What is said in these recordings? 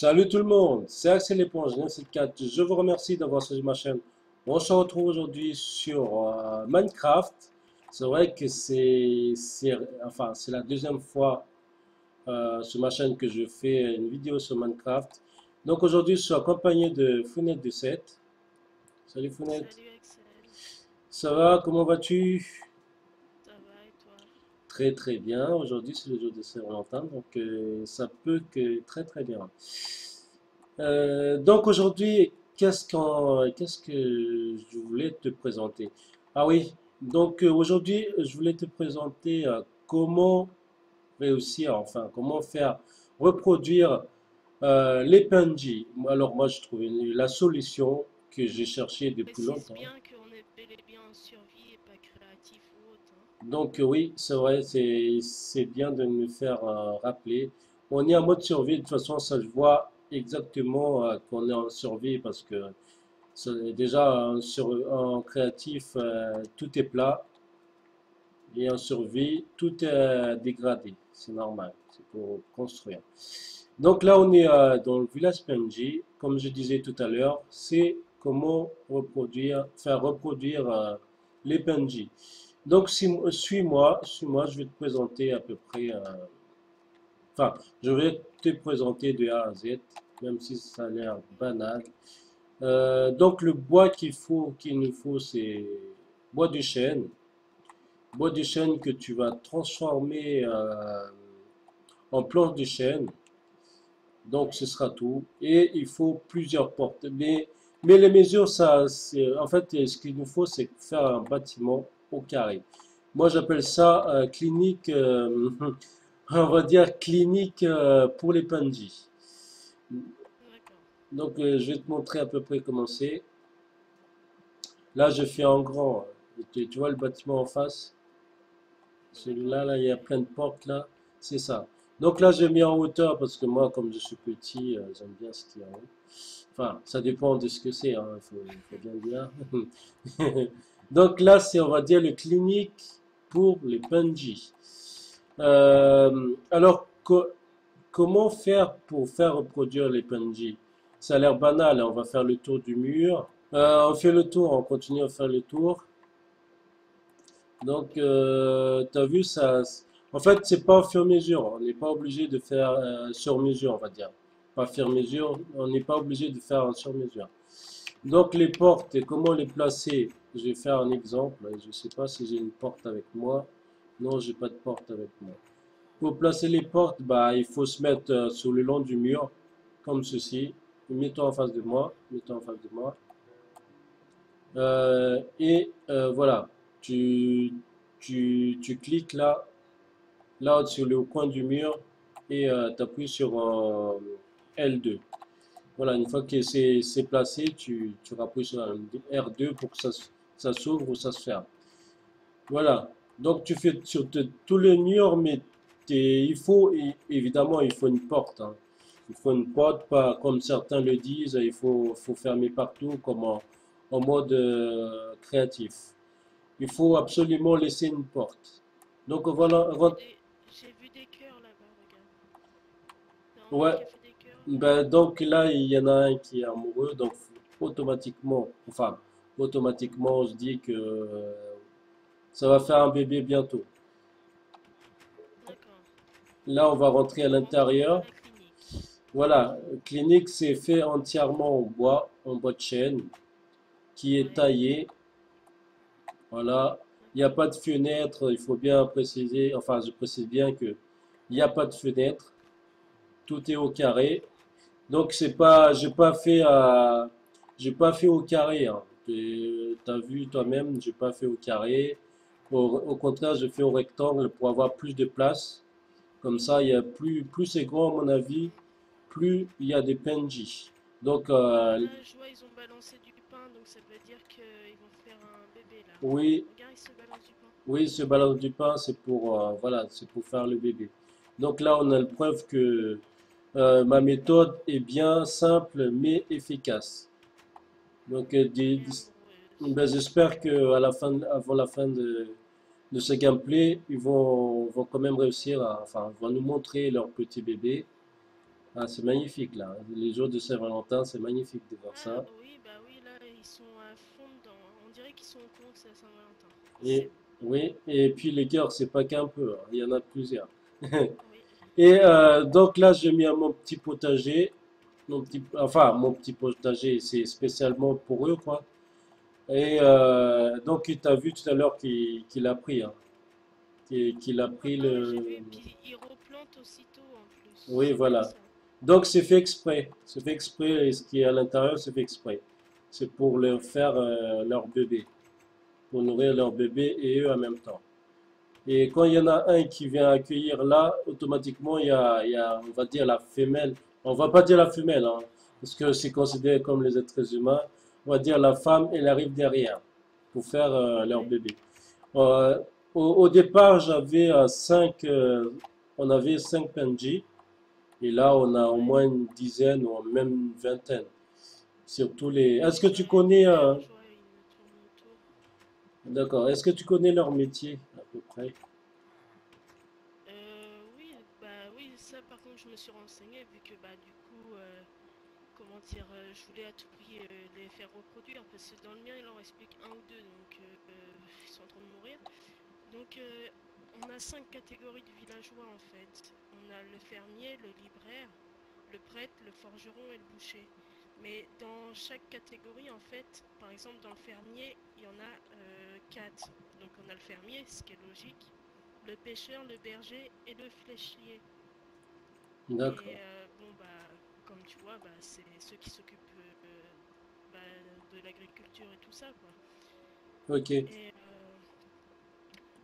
Salut tout le monde, c'est Axel Léponge, 974. Je vous remercie d'avoir suivi ma chaîne. On se retrouve aujourd'hui sur Minecraft. C'est vrai que c'est la deuxième fois sur ma chaîne que je fais une vidéo sur Minecraft. Donc aujourd'hui, je suis accompagné de Founette de 7. Salut Founette. Salut Axel, Ça va, comment vas-tu? ça va et toi? Très très bien. Aujourd'hui, c'est le jour de Saint-Valentin, donc ça peut que très très bien. Donc aujourd'hui, qu'est-ce que je voulais te présenter? Ah oui, donc aujourd'hui, je voulais te présenter comment réussir, enfin, comment faire reproduire les PNJ. Alors moi, je trouvais la solution que j'ai cherchée depuis Précise longtemps. bien qu'on est bel et bien en survie et pas créatif ou autre, hein. Donc oui, c'est vrai, c'est bien de me faire rappeler. On est en mode survie, de toute façon, ça je vois exactement qu'on est en survie parce que déjà en créatif, tout est plat et en survie, tout est dégradé. C'est normal, c'est pour construire. Donc là, on est dans le village PNJ. Comme je disais tout à l'heure, c'est comment faire reproduire les PNJ. Donc, suis-moi, je vais te présenter à peu près, enfin, je vais te présenter de A à Z, même si ça a l'air banal. Donc, le bois qu'il nous faut, c'est bois de chêne. Bois de chêne que tu vas transformer en planche de chêne. Donc, ce sera tout. Et il faut plusieurs portes. Mais les mesures, en fait, ce qu'il nous faut, c'est faire un bâtiment au carré. Moi, j'appelle ça clinique, on va dire clinique pour les PNJ. D'accord. Donc, je vais te montrer à peu près comment c'est. Là, je fais en grand. Tu vois le bâtiment en face? D'accord, Celui-là, là, il y a oui. plein de portes là. C'est ça. Donc là, je mets en hauteur parce que moi, comme je suis petit, j'aime bien ce qu'il y a en haut. Enfin, ça dépend de ce que c'est, hein, il faut bien dire. Donc là, c'est, on va dire, le clinique pour les PNJ. Alors, comment faire pour faire reproduire les PNJ? Ça a l'air banal, hein, on va faire le tour du mur. On fait le tour, on continue à faire le tour. Donc, tu as vu ça. En fait, c'est pas au fur et à mesure. On n'est pas obligé de faire sur mesure, on va dire. Pas sur mesure, on n'est pas obligé de faire un sur mesure. Donc, les portes et comment les placer. Je vais faire un exemple. Je ne sais pas si j'ai une porte avec moi. Non, j'ai pas de porte avec moi. Pour placer les portes, bah, il faut se mettre sur le long du mur, comme ceci. Mets-toi en face de moi. Mets-toi en face de moi. Voilà, tu, tu cliques là sur le coin du mur et tu appuies sur L2. Voilà, une fois que c'est placé, tu appuies sur un R2 pour que ça s'ouvre ou ça se ferme. Voilà, donc tu fais sur tout le mur, mais évidemment, il faut une porte, hein. Il faut une porte, pas comme certains le disent, faut fermer partout comme en mode créatif. Il faut absolument laisser une porte. Donc voilà, J'ai vu des cœurs là-bas, regarde. T'en as un ouais, qui a fait des cœurs là? ben, donc là, il y en a un qui est amoureux, donc automatiquement, on se dit que ça va faire un bébé bientôt. D'accord. Là, on va rentrer à Rentrons dans l'intérieur. la clinique. Voilà, clinique, c'est fait entièrement en bois de chêne, qui est Ouais, taillé. Voilà, il n'y a d'accord. pas de fenêtre, il faut bien préciser, enfin, je précise bien que il n'y a pas de fenêtre, tout est au carré. Donc, j'ai pas fait au carré, hein. T'as vu toi-même, j'ai pas fait au carré. Au contraire, je fais au rectangle pour avoir plus de place. Comme ça, il y a plus c'est grand, à mon avis, plus il y a des PNJ. Donc, Là, je vois, ils ont balancé du pain, donc ça veut dire qu'ils vont faire un bébé là. oui, Regarde, ils se balancent du pain. oui, ce ballon du pain, c'est pour, voilà, c'est pour faire le bébé. Donc là, on a la preuve que ma méthode est bien simple mais efficace. Donc, Et amoureuse. ben, j'espère que avant la fin de ce gameplay, ils vont quand même réussir enfin, vont nous montrer leur petit bébé. Ah, c'est magnifique là. Les jours de Saint-Valentin, c'est magnifique de voir Ah ça. oui, bah oui, là, ils sont à fond dedans, hein. On dirait qu'ils sont au courant que c'est la Saint-Valentin. C'est Et oui, et puis les cœurs, c'est pas qu'un peu, hein, il y en a plusieurs. oui. Et donc là, j'ai mis à mon petit potager, enfin mon petit potager, c'est spécialement pour eux quoi. Et donc tu as vu tout à l'heure qu'il a pris, hein, qu'il a pris Ah oui, j'ai le. vu, puis ils replantent aussitôt en plus. Oui, C'est bien voilà. ça. Donc c'est fait exprès, c'est fait exprès, et ce qui est à l'intérieur, c'est fait exprès. C'est pour leur faire leur bébé, pour nourrir leur bébé et eux en même temps. Et quand il y en a un qui vient accueillir là, automatiquement, on va dire la femelle. On va pas dire la femelle, hein, parce que c'est considéré comme les êtres humains. On va dire la femme, elle arrive derrière pour faire leur Ouais. bébé. Euh, au départ, on avait 5 PNJ, et là, on a au Ouais. moins une dizaine ou même une vingtaine. Surtout les. Ouais, Est-ce que tu les connais, pères, je vois, ils me tournent autour. d'accord, est-ce que tu connais leur métier à peu près? Oui, bah oui, ça par contre, je me suis renseignée vu que bah du coup, comment dire, je voulais à tout prix les faire reproduire parce que dans le mien, il en explique un ou deux, donc ils sont en train de mourir. Donc on a 5 catégories de villageois en fait. On a le fermier, le libraire, le prêtre, le forgeron et le boucher. Mais dans chaque catégorie, en fait, par exemple dans le fermier, il y en a 4. Donc on a le fermier, ce qui est logique, le pêcheur, le berger et le fléchier. Et D'accord. bon bah comme tu vois, bah, c'est ceux qui s'occupent bah, de l'agriculture et tout ça quoi. Ok. Et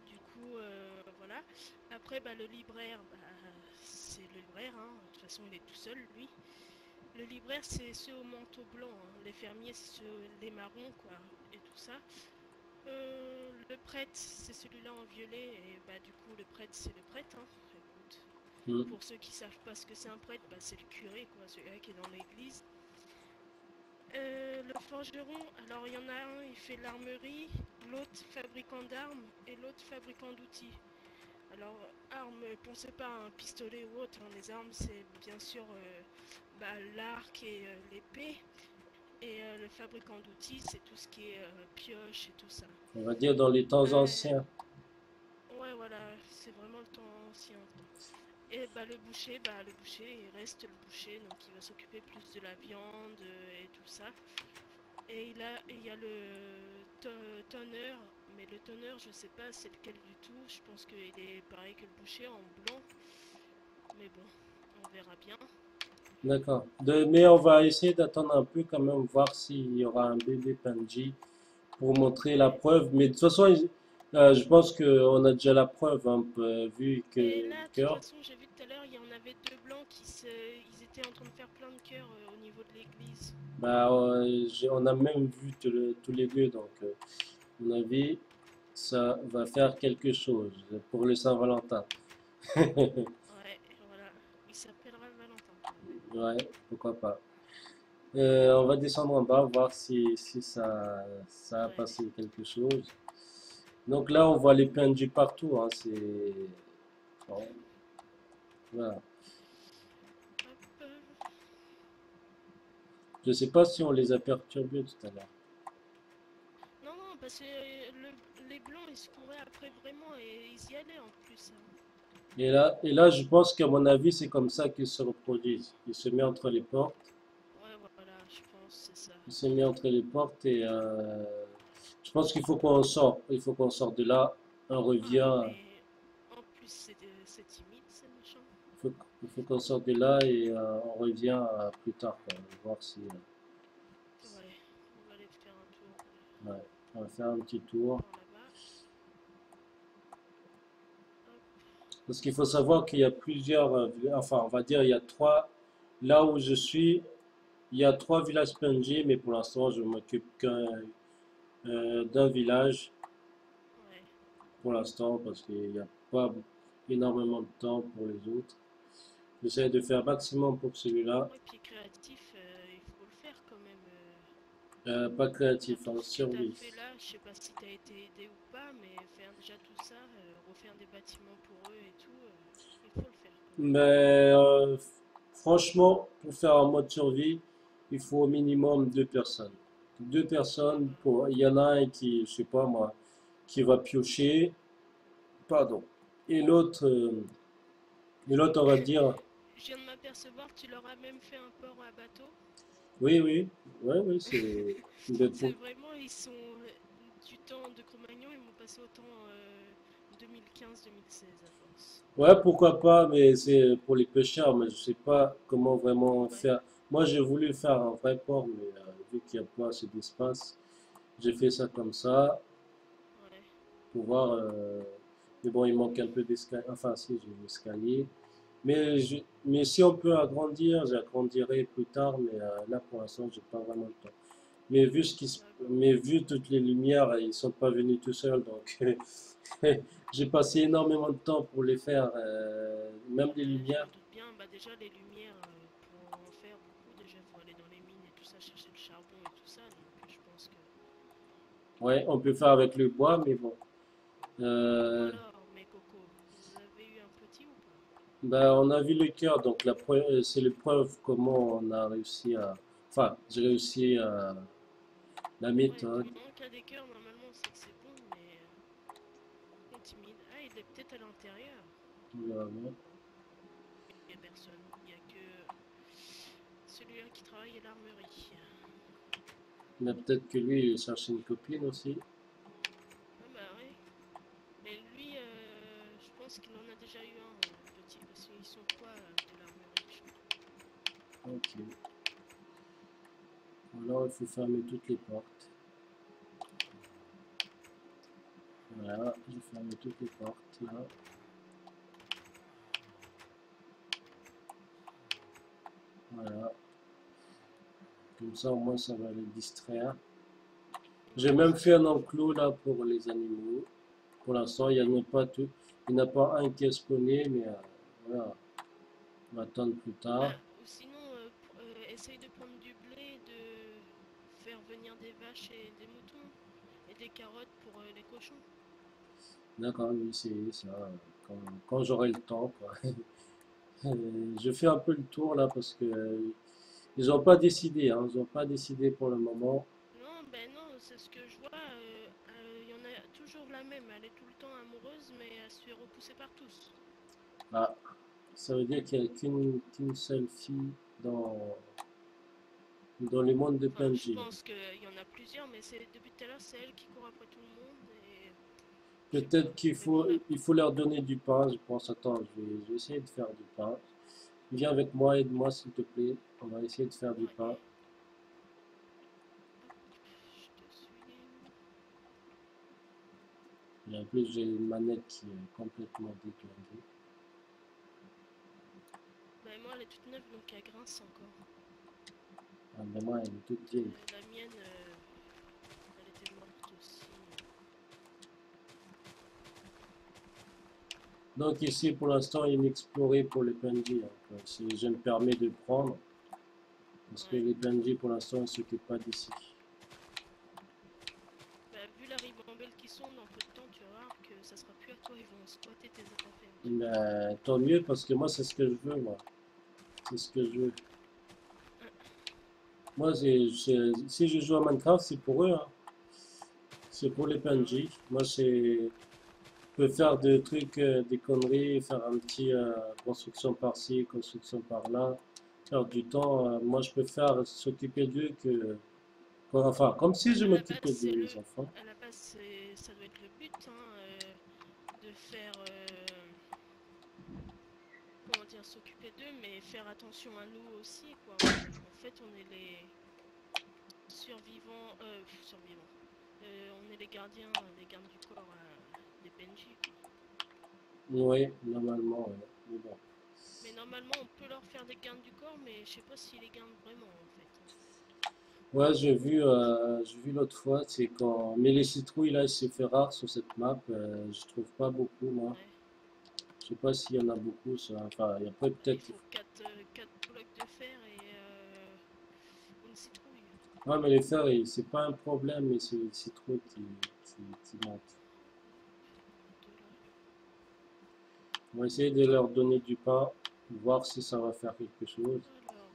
du coup voilà. Après bah, le libraire, bah, c'est le libraire, hein. De toute façon il est tout seul lui. Le libraire, c'est ceux au manteau blanc, hein. Les fermiers, c'est ceux, les marrons, quoi, et tout ça. Le prêtre, c'est celui-là en violet, et bah du coup, le prêtre, c'est le prêtre, hein. Écoute, Hmm. pour ceux qui savent pas ce que c'est un prêtre, bah c'est le curé, quoi, celui-là qui est dans l'église. Le forgeron, alors il y en a un, il fait l'armerie, l'autre fabricant d'armes, et l'autre fabricant d'outils. Alors, armes, pensez pas à un pistolet ou autre, hein. Les armes, c'est bien sûr bah, l'arc et l'épée. Et le fabricant d'outils, c'est tout ce qui est pioche et tout ça. On va dire dans les temps Euh, anciens. ouais, voilà, c'est vraiment le temps ancien, quoi. Et bah, le boucher, il reste le boucher, donc il va s'occuper plus de la viande et tout ça. Et il y a le tonneur, mais le tonneur, je sais pas c'est lequel du tout. Je pense qu'il est pareil que le boucher en blanc, mais bon, on verra bien. D'accord. Mais on va essayer d'attendre un peu quand même, voir s'il y aura un bébé Panji pour montrer la Ouais. preuve. Mais de toute façon, je pense qu'on a déjà la preuve, hein, vu que Mais le là, de toute cœur. façon, j'ai vu tout à l'heure, il y en avait deux blancs ils étaient en train de faire plein de cœurs au niveau de l'église. Bah, on a même vu tous les deux, donc à mon avis, ça va faire quelque chose pour le Saint-Valentin. Ouais, voilà. Il s'appellera Valentin. Ouais, pourquoi pas. On va descendre en bas, voir si ça a Ouais. passé quelque chose. Donc là, on voit les PNJ partout, hein, bon, voilà. Hop. Je sais pas si on les a perturbés tout à l'heure. Non, non, parce que les blancs, ils se couraient après vraiment et ils y allaient en plus, hein. Et là, je pense qu'à mon avis, c'est comme ça qu'ils se reproduisent. Ils se mettent entre les portes. Ouais, voilà, je pense, c'est ça. Ils se mettent entre les portes et je pense qu'il faut qu'on sorte. Il faut qu'on sorte de là. On Ah, revient. mais en plus, c'est timide, ces machins. Il faut, il faut qu'on sorte de là et on revient plus tard, quoi. Voir si. Ouais, on va aller faire un tour Ouais, on va faire un petit tour. par là-bas. Hop. Parce qu'il faut savoir qu'il y a plusieurs, enfin, on va dire, il y a trois, là où je suis, il y a 3 villages PNG, mais pour l'instant, je m'occupe d'un village Ouais. pour l'instant, parce qu'il n'y a pas énormément de temps pour les autres. J'essaie de faire maximum pour celui-là. Ouais, puis créatif, il faut le faire quand même. Pas Faire créatif, tout hein, ce que tu as survie. fait là, je sais pas si tu as été aidé ou pas, mais faire déjà tout ça, refaire des bâtiments pour eux et tout, il faut le faire quand même. Mais Franchement, pour faire un mode survie, il faut au minimum deux personnes. Deux personnes pour, il y en a un qui, je sais pas moi, qui va piocher, pardon. Et l'autre, euh, et l'autre, on va dire, Je viens de m'apercevoir que tu leur as même fait un port à bateau. oui, oui, oui, oui, mais C'est vraiment, ils sont du temps de Cro-Magnon, ils m'ont passé autant 2015-2016 à force. ouais, pourquoi pas, mais c'est pour les pêcheurs, mais je sais pas comment vraiment Ouais, faire. Moi, j'ai voulu faire un vrai port, mais vu qu'il n'y a pas assez d'espace, j'ai fait ça comme ça, ouais. pour voir. Mais bon, il manque un peu d'escalier. Enfin, si, j'ai l'escalier. Mais si on peut agrandir, j'agrandirai plus tard, mais là, pour l'instant, j'ai pas vraiment le temps. D'accord. Mais vu toutes les lumières, ils sont pas venus tout seuls, donc j'ai passé énormément de temps pour les faire, même les Ben, je lumières. me doute bien, bah déjà les lumières, pour en faire beaucoup, déjà il faut aller dans les mines et tout ça, chercher le charbon et tout ça, donc je pense que... Ouais, on peut faire avec le bois, mais bon. Bon Euh, alors, mes cocos, vous avez eu un petit ou pas? ben, on a vu le cœur, donc c'est le preuve comment on a réussi à. Enfin, j'ai réussi à la Ouais, du méthode. moment qu'il y a des cœurs, normalement c'est que c'est bon, mais on timide. Ah, il est peut-être à l'intérieur. Voilà. Il n'y a personne, il n'y a que celui-là qui travaille à l'armerie. Mais peut-être que lui, il cherche une copine aussi. Ah bah ouais, mais lui, je pense qu'il en a déjà eu un, le petit, parce qu'ils sont trois de l'armerie, je crois. Ok. Alors, il faut fermer toutes les portes. Voilà, j'ai fermé toutes les portes là. Voilà. Comme ça, au moins, ça va les distraire. J'ai Ouais, même c'est fait ça. un enclos là pour les animaux. Pour l'instant, il n'y en a pas tout. Il n'y en a pas un qui est spawné, mais voilà, on va attendre plus tard. Bah, ou sinon, essaye de prendre du blé, de faire venir des vaches et des moutons, et des carottes pour les cochons. D'accord, oui, c'est ça. Quand, quand j'aurai le temps, quoi. Je fais un peu le tour là parce que ils n'ont pas décidé, hein, ils n'ont pas décidé pour le moment. Non, ben non, c'est ce que je vois. Il y en a toujours la même. Elle est tout le temps amoureuse, mais elle se fait repousser par tous. Ah, ça veut dire qu'il n'y a qu'une seule fille dans, dans le monde de Enfin, je PNJ. pense qu'il y en a plusieurs, mais c'est depuis tout à l'heure, c'est elle qui court après tout le monde. Et je sais pas. Peut-être qu'il Mais bon, faut, il faut leur donner du pain, je pense. Attends, je vais essayer de faire du pain. Viens avec moi, aide-moi s'il te plaît. On va essayer de faire du ouais. pain. Hop, je te suis. Et en plus, j'ai une manette qui est complètement déclarée. Ben moi, elle est toute neuve, donc elle grince encore. Ah, mais moi, elle est toute vieille. La mienne, elle était morte aussi. Donc ici, pour l'instant, inexploré pour les PNJ. Donc, si je me permets de prendre, parce que Ouais. les PNJ, pour l'instant, ils ne s'occupent pas d'ici. Bah, vu la ribambelle qu'ils sont, dans peu de temps, tu vas voir que ça sera plus à toi, ils vont squatter tes affaires. Tu vas voir. Ben, tant mieux, parce que moi, c'est ce que je veux, moi. C'est ce que je veux. Moi, si je joue à Minecraft, c'est pour eux, hein. C'est pour les Bah PNJ. ouais. Moi, je peux faire des trucs, des conneries, faire un petit construction par-ci, construction par-là, faire du temps. Moi, je préfère s'occuper d'eux que, enfin, comme si Bah, je à la base, m'occupais de mes enfants. ça doit être le but, hein, de faire, comment dire, s'occuper d'eux, mais faire attention à nous aussi, quoi. En fait, on est les survivants. On est les gardiens, les gardes du corps des PNJ, quoi. Oui, normalement, ouais. Mais bon. Mais normalement, on peut leur faire des gardes du corps, mais je sais pas s'ils les gardent vraiment, en fait. Ouais, j'ai vu l'autre fois, c'est quand. Mais les citrouilles, là, c'est fait rare sur cette map. Je trouve pas beaucoup, moi. Ouais. Je sais pas s'il y en a beaucoup, ça. Enfin, il y a Il peut-être. faut 4 blocs de fer et une citrouille. Ouais, mais les fers, c'est pas un problème, mais c'est les citrouilles qui manquent. Hop, de là. On va essayer de leur donner du pain. voir si ça va faire quelque chose. Alors,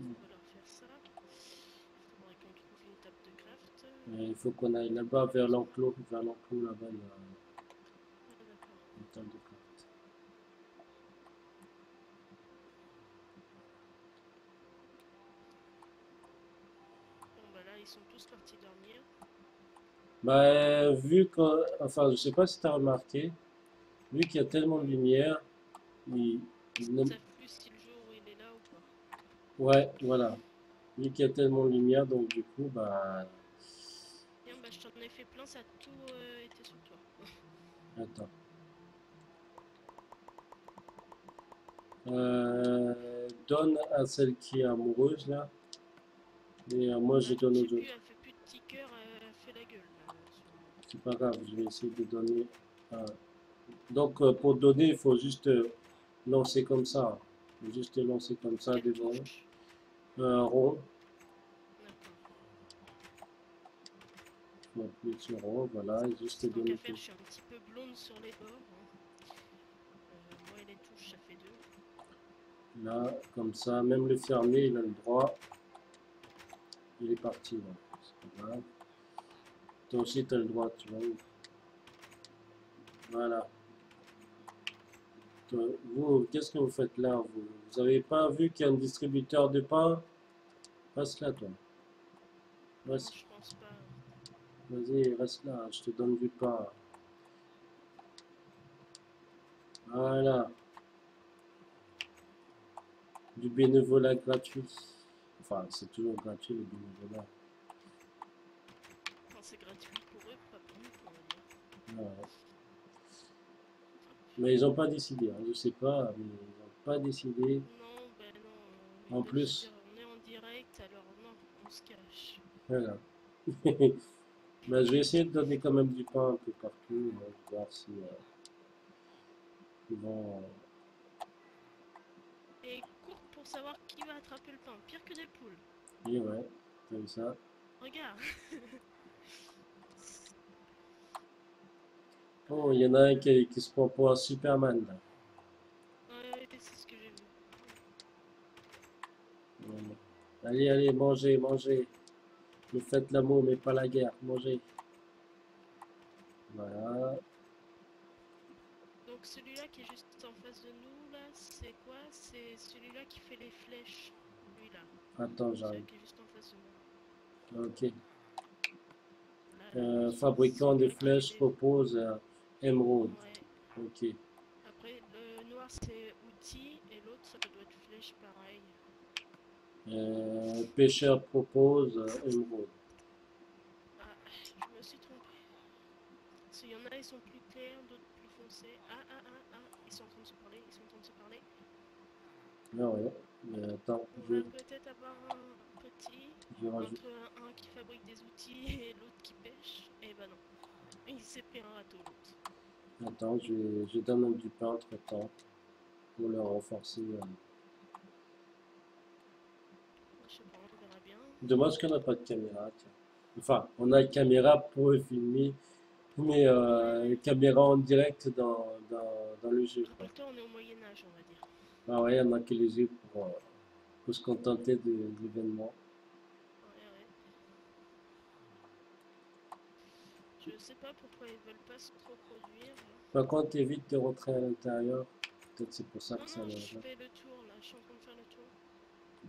on va leur faire ça. Il faudrait qu'on trouve une table de craft. Et il faut qu'on aille là-bas vers l'enclos là-bas, il y a Ah, d'accord. une table de craft. Bon, bah là, ils sont tous partis dormir. Bah, enfin, je sais pas si tu as remarqué, vu qu'il y a tellement de lumière, il, Ils il ne- savent plus si le jour il est là ou pas. ouais, voilà, vu qu'il y a tellement de lumière, donc du coup, bah, Tiens, bah je t'en ai fait plein, ça a tout été sur toi. attends. Donne à celle qui est amoureuse là, et moi je Ah, donne je sais aux plus, autres. elle fait plus de petits cœurs, elle fait la gueule là en ce moment. C'est pas grave, je vais essayer de donner. euh, Donc pour donner, il faut juste lancer comme ça. Il faut juste lancer comme ça Quelle devant. touche? Un rond, D'accord. il faut appuyer sur rond, voilà, et juste Tant qu'à donner faire, tout. je suis un petit peu blonde sur les bords, hein. Moi et les touches, ça fait deux. Là, comme ça, même le fermé, il a le droit. Il est parti là. C'est pas grave. Toi aussi, tu as le droit, tu vois. Voilà. Vous, qu'est-ce que vous faites là? Vous avez pas vu qu'il y a un distributeur de pain? Reste là, toi. Non, Reste. je pense pas. Vas-y, reste là. Je te donne du pain. Voilà. Du bénévolat gratuit. Enfin, c'est toujours gratuit le bénévolat. Enfin, c'est gratuit pour eux, pas pour nous, on va dire. Ouais. Hop. Mais ils n'ont pas décidé, hein. Je sais pas, mais ils n'ont pas décidé. Non, ben non, ils En peuvent se plus, dire on est en direct, alors non, on se cache. voilà. Ben, je vais essayer de donner quand même du pain un peu partout, voir si ils vont. Et cours pour savoir qui va attraper le pain, pire que des poules. Et ouais, t'as vu ça. Regarde. Oh, il y en a un qui se prend pour un Superman là. Ouais, c'est ce que j'ai vu. Allez, allez, mangez, mangez. Ne faites l'amour, mais pas la guerre. Mangez. Voilà. Donc celui-là qui est juste en face de nous, là, c'est quoi? C'est celui-là qui fait les flèches. Lui là. Attends, Celui j'arrive. qui est juste en face de moi. Ok. Là, là, Fabricant de celui qui fait flèches des... propose émeraude. Ouais. Ok. Après, le noir c'est outils et l'autre ça doit être flèche pareil. Pêcheur propose émeraude. Ah, je me suis trompée. Parce qu'il y en a, ils sont plus clairs, d'autres plus foncés. Ils sont en train de se parler, ils sont en train de se parler. Ah ouais. Mais attends, On va peut-être avoir un petit je rajoute. entre un qui fabrique des outils et l'autre qui pêche. Et bah non, il s'est pris un râteau l'autre. Attends, je donne du pain entre temps pour le renforcer. Je sais pas, on verra bien. Dommage qu'on n'a pas de caméra. Tiens. Enfin, on a une caméra pour filmer, mais Ouais, caméra en direct dans le jeu, en quoi. même temps on est au Moyen-Âge, on va dire. Ah ouais, on a que les yeux pour se contenter de l'événement. Ouais, ouais. Je sais pas pourquoi ils veulent pas se reproduire. Par contre, évite de rentrer à l'intérieur. Peut-être c'est pour ça Non, que ça non, va. je fais le tour là, je suis en train de faire le tour.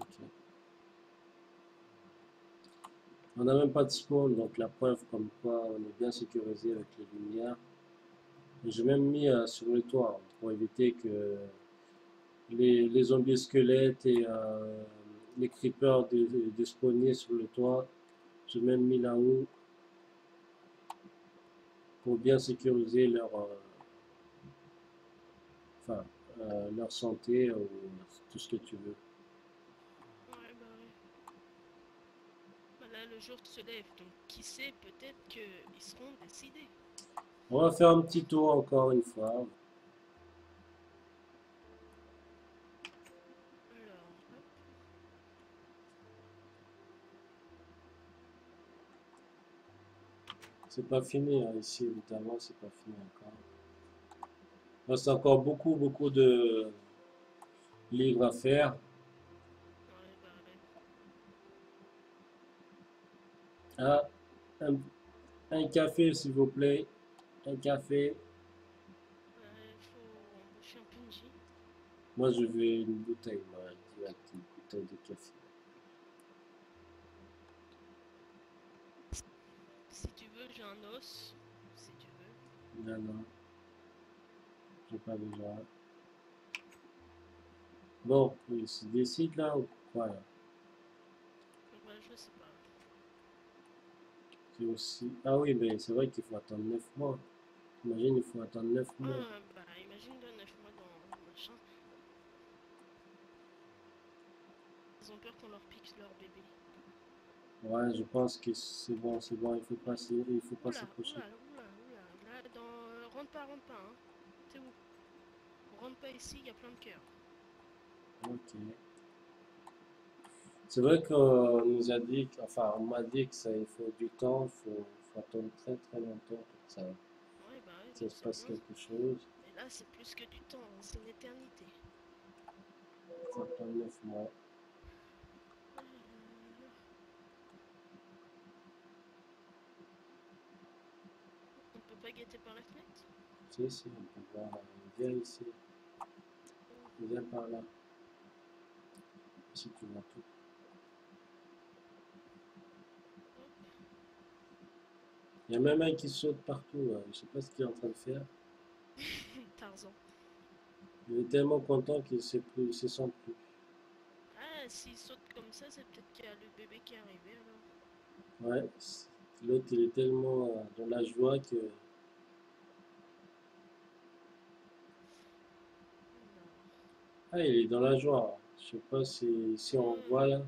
Ok. On n'a même pas de spawn, donc la preuve comme quoi on est bien sécurisé avec les lumières. J'ai même mis sur le toit pour éviter que les zombies squelettes et les creepers de spawner sur le toit. J'ai même mis là-haut pour bien sécuriser enfin, leur santé ou tout ce que tu veux. Ouais, bah ouais. Bah là, le jour se lève, donc qui sait, peut-être qu'ils seront décidés. On va faire un petit tour encore une fois. Alors, hop. C'est pas fini hein, ici, évidemment, c'est pas fini encore. Il reste encore beaucoup de livres à faire. Ouais, bah ouais. Ah, un, un café, s'il vous plaît. Un café. Ouais, faut embaucher un PNJ. Moi, je veux une bouteille, moi, direct, une bouteille de café. Si tu veux, j'ai un os. Si tu veux. Non, non, j'ai pas besoin. Bon, il se décide là ou quoi là? Bah, je sais pas. C'est aussi. Ah oui, mais c'est vrai qu'il faut attendre 9 mois. Imagine, il faut attendre 9 mois. Ah, bah, imagine le 9 mois dans machin. Ils ont peur qu'on leur pique leur bébé. Ouais, je pense que c'est bon, il faut pas Oula, s'approcher. oula, oula, oula. Là, dans. Rentre pas, hein. T'es où? Rentre pas ici, il y a plein de cœurs. Ok. C'est vrai qu'on nous a dit, enfin, on m'a dit que ça, il faut du temps, faut attendre très longtemps pour que Ouais, bah ouais, je ça se sais passe bien. quelque chose. Mais là, c'est plus que du temps, hein, c'est une éternité. Ça prend 9 mois. Ah là là là là. On peut pas guetter par la fenêtre? Si, on peut voir. Viens ici, Oh, viens par là. Si tu vois tout. hop. Il y a même un qui saute partout. Je sais pas ce qu'il est en train de faire. Tarzan. Il est tellement content qu'il ne se sent plus. Ah, s'il saute comme ça, c'est peut-être qu'il y a le bébé qui est arrivé alors. Ouais, l'autre il est tellement dans la joie que. Alors. Ah, il est dans la joie. Je sais pas si on voit là.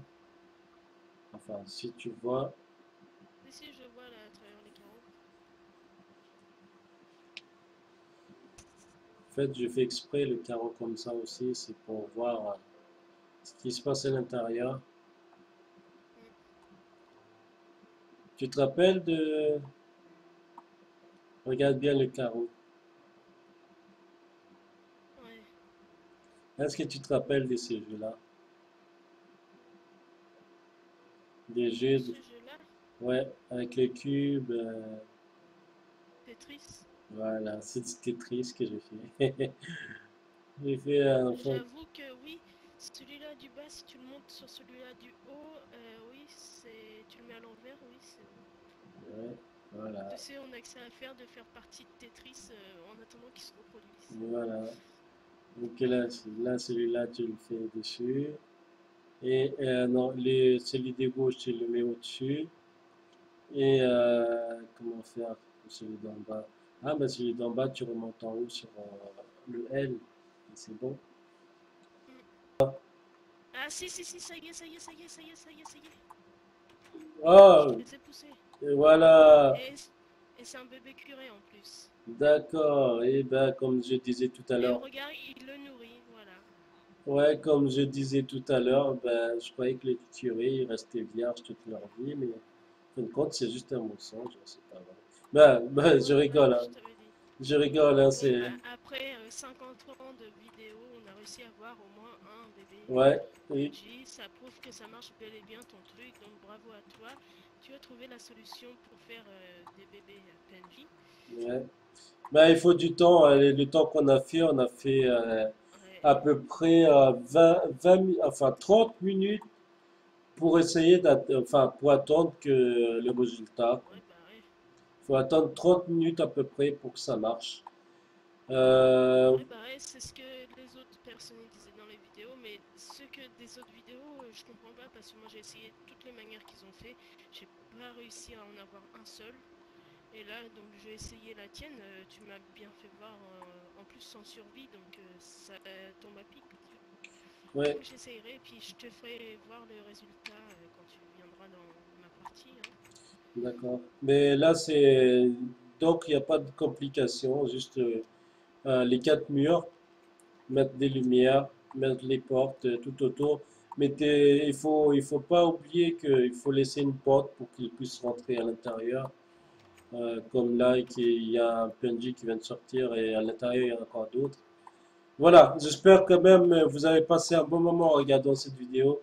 Enfin, si tu vois. Si, je vois là à travers les carreaux. En fait, je fais exprès le carreau comme ça aussi. C'est pour voir ce qui se passe à l'intérieur. Hmm. Tu te rappelles de. Regarde bien le carreau. Ouais. Est-ce que tu te rappelles de ces jeux-là? Des De jeux, ce jeu-là, ouais, avec les cubes. Tetris. Voilà, c'est du Tetris que j'ai fait. J'ai fait un fond. J'avoue que oui, celui-là du bas, si tu le montes sur celui-là du haut, oui, c'est. Tu le mets à l'envers, oui, c'est bon. Ouais, voilà, Tu sais, on a que ça à faire de faire partie de Tetris en attendant qu'il se reproduise. voilà. Donc là celui-là, tu le fais dessus. Et non, celui de gauche, tu le mets au-dessus. Et comment faire pour celui d'en bas? Ah, ben celui d'en bas, tu remontes en haut sur le L. Et c'est bon. Hmm. Ah si, si, si, ça y est, ça y est, ça y est, ça y est, ça y est, ça y est. Je te Oh, les ai poussés. et voilà. Et, et c'est un bébé curé en plus. D'accord. Et ben, comme je disais tout à Et l'heure, regarde, il le nourrit, voilà. ouais, comme je disais tout à l'heure, ben, je croyais que les curés ils restaient vierges toute leur vie, mais en fin de compte, c'est juste un mensonge, c'est pas vrai. Ben, je Ouais, rigole, hein. je t'avais dit. Je rigole, hein, Bon, c'est. bah, après 50 ans de vidéos, on a réussi à voir au moins un bébé Ouais, oui, PNJ. Ça prouve que ça marche bel et bien ton truc, donc bravo à toi. Tu as trouvé la solution pour faire des bébés PNJ. ouais. Ben, il faut du temps, le temps qu'on a fait, on a fait Ouais, à peu près 20 enfin 30 minutes pour essayer enfin, pour attendre que le résultat. ouais, bah ouais. Il faut attendre 30 minutes à peu près pour que ça marche. Ouais, bah ouais, c'est ce que les autres personnes ils disaient dans les vidéos, mais ce que des autres vidéos, je comprends pas parce que moi j'ai essayé toutes les manières qu'ils ont fait, j'ai pas réussi à en avoir un seul. Et là, donc j'ai essayé la tienne, tu m'as bien fait voir en plus sans survie, donc ça tombe à pic. ouais, Donc j'essayerai, puis je te ferai voir le résultat quand tu viendras dans ma partie, hein. d'accord. Mais là, c'est. Donc, il n'y a pas de complications, juste les quatre murs, mettre des lumières, mettre les portes tout autour. Mais il faut pas oublier qu'il faut laisser une porte pour qu'il puisse rentrer à l'intérieur. comme là, il y a un PNJ qui vient de sortir et à l'intérieur, il y en a encore d'autres. Voilà, j'espère quand même vous avez passé un bon moment en regardant cette vidéo.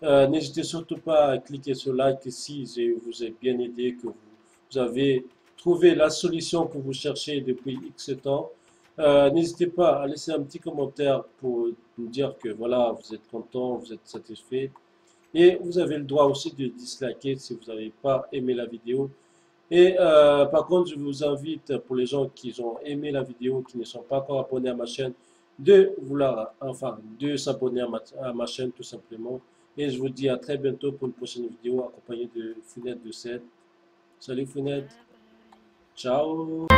N'hésitez surtout pas à cliquer sur like si je vous ai bien aidé, que vous avez trouvé la solution que vous cherchez depuis X temps. N'hésitez pas à laisser un petit commentaire pour nous dire que voilà, vous êtes content, vous êtes satisfait. Et vous avez le droit aussi de disliker si vous n'avez pas aimé la vidéo. Et par contre, je vous invite, pour les gens qui ont aimé la vidéo, qui ne sont pas encore abonnés à ma chaîne, de vouloir, enfin, de s'abonner à ma chaîne tout simplement. Et je vous dis à très bientôt pour une prochaine vidéo accompagnée de Funette de 7. Salut Funette, Bye bye. ciao!